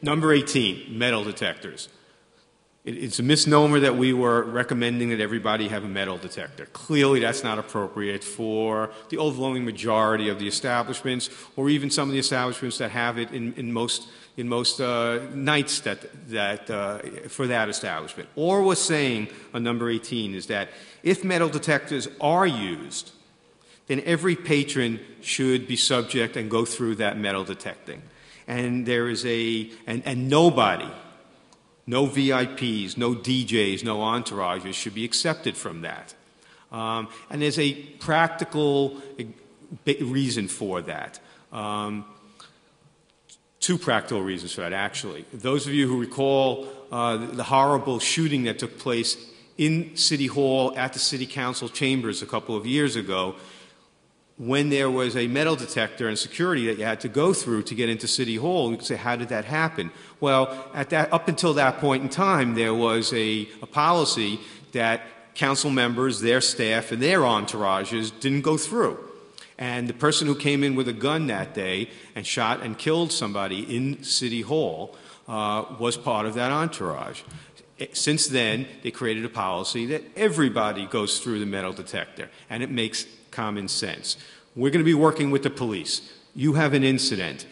Number 18, metal detectors. It's a misnomer that we were recommending that everybody have a metal detector. Clearly, that's not appropriate for the overwhelming majority of the establishments, or even some of the establishments that have it in most nights for that establishment. All we're saying on number 18 is that if metal detectors are used, then every patron should be subject and go through that metal detecting. And there is nobody, no VIPs, no DJs, no entourages should be accepted from that. And there's a practical reason for that. Two practical reasons for that, actually. Those of you who recall the horrible shooting that took place in City Hall at the City Council chambers a couple of years ago, when there was a metal detector and security that you had to go through to get into City Hall, you could say, how did that happen? Well, up until that point in time, there was a policy that council members, their staff, and their entourages didn't go through. And the person who came in with a gun that day and shot and killed somebody in City Hall was part of that entourage. Since then, they created a policy that everybody goes through the metal detector, and it makes common sense. We're going to be working with the police. You have an incident.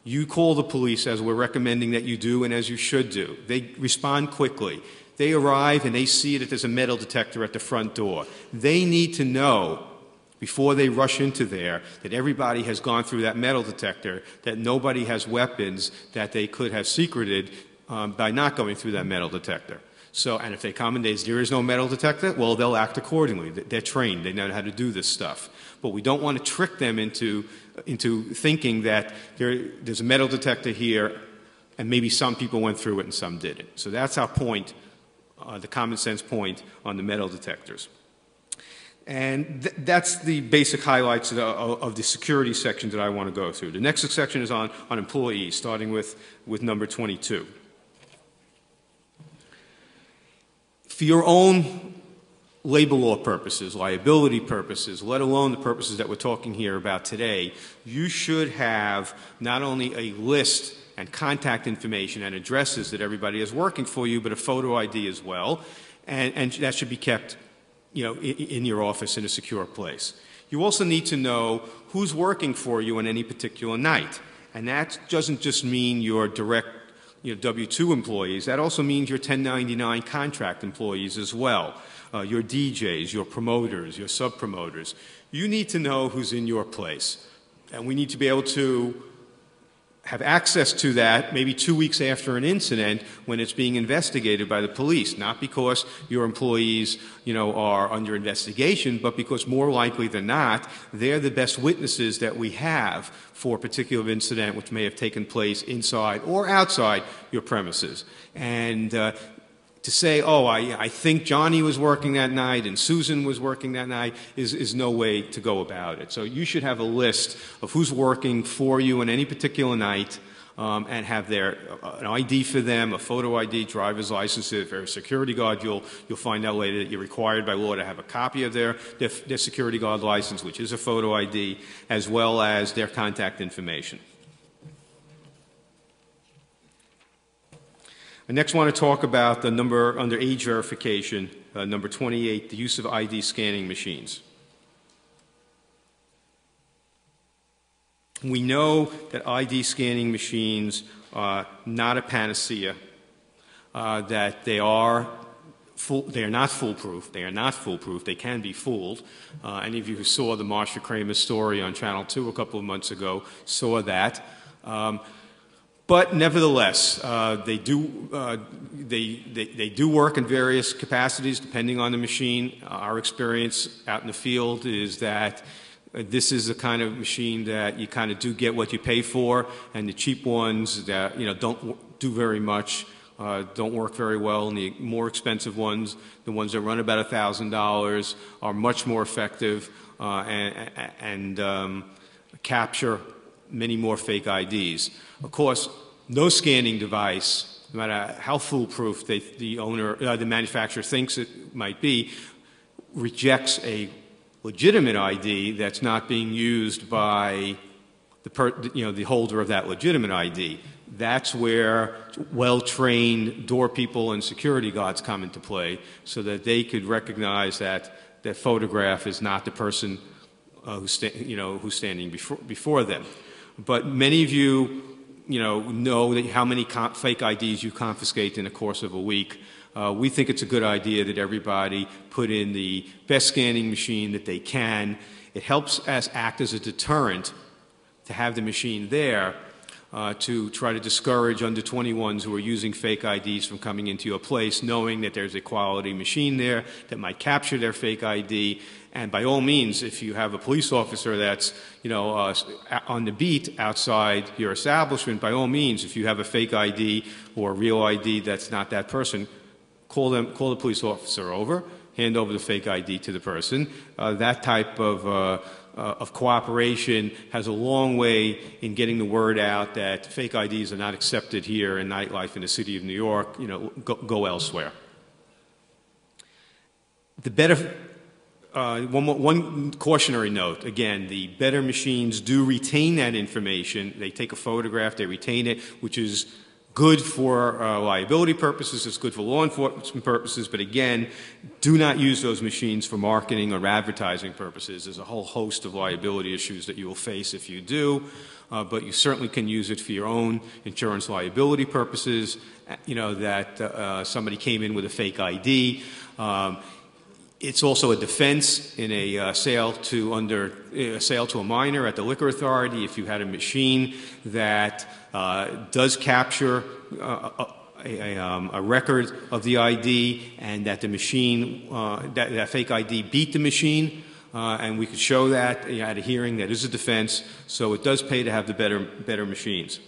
You call the police, as we're recommending that you do and as you should do. They respond quickly. They arrive and they see that there's a metal detector at the front door. They need to know, before they rush into there, that everybody has gone through that metal detector, that nobody has weapons that they could have secreted by not going through that metal detector. So, and if they come and there is no metal detector, well, they'll act accordingly. They're trained. They know how to do this stuff. But we don't want to trick them into thinking that there's a metal detector here, and maybe some people went through it and some didn't. So that's our point, the common sense point on the metal detectors. And that's the basic highlights of the security section that I want to go through. The next section is on employees, starting with number 22. For your own labor law purposes, liability purposes, let alone the purposes that we're talking here about today, you should have not only a list and contact information and addresses that everybody is working for you, but a photo ID as well, and that should be kept, in your office in a secure place. You also need to know who's working for you on any particular night, and that doesn't just mean your direct W-2 employees. That also means your 1099 contract employees as well, your DJs, your promoters, your sub-promoters. You need to know who's in your place, and we need to be able to have access to that maybe 2 weeks after an incident when it's being investigated by the police, not because your employees, are under investigation, but because more likely than not, they're the best witnesses that we have for a particular incident which may have taken place inside or outside your premises. And to say, oh, I think Johnny was working that night and Susan was working that night is no way to go about it. So you should have a list of who's working for you on any particular night and have an ID for them, a photo ID, driver's license. If they're a security guard, you'll find out later that you're required by law to have a copy of their security guard license, which is a photo ID, as well as their contact information. I next want to talk about the number under age verification, number 28, the use of ID scanning machines. We know that ID scanning machines are not a panacea, that they are not foolproof. They are not foolproof. They can be fooled. Any of you who saw the Marsha Kramer story on Channel 2 a couple of months ago saw that. But nevertheless, they do work in various capacities depending on the machine. Our experience out in the field is that this is the kind of machine that you kind of do get what you pay for, and the cheap ones that don't do very much, don't work very well, and the more expensive ones, the ones that run about $1,000, are much more effective and capture many more fake IDs. Of course, no scanning device, no matter how foolproof the manufacturer thinks it might be, rejects a legitimate ID that's not being used by the holder of that legitimate ID. that's where well-trained door people and security guards come into play, so that they could recognize that that photograph is not the person who's standing before them. But many of you, know that how many fake IDs you confiscate in the course of a week. We think it's a good idea that everybody put in the best scanning machine that they can. It helps us act as a deterrent to have the machine there to try to discourage under 21s who are using fake IDs from coming into your place, knowing that there's a quality machine there that might capture their fake ID. And by all means, if you have a police officer that's, on the beat outside your establishment, by all means, if you have a fake ID or a real ID that's not that person, call the police officer over, hand over the fake ID to the person. That type of cooperation has a long way in getting the word out that fake IDs are not accepted here in Nightlife in the city of New York. Go elsewhere. The better, one cautionary note. Again, the better machines do retain that information. They take a photograph, they retain it, which is good for liability purposes, it's good for law enforcement purposes, but again, do not use those machines for marketing or advertising purposes. There's a whole host of liability issues that you will face if you do, but you certainly can use it for your own insurance liability purposes, that somebody came in with a fake ID. It's also a defense in a sale to a minor at the liquor authority. If you had a machine that does capture a record of the ID, and that the machine, that fake ID beat the machine, and we could show that at a hearing, that is a defense. So it does pay to have the better machines.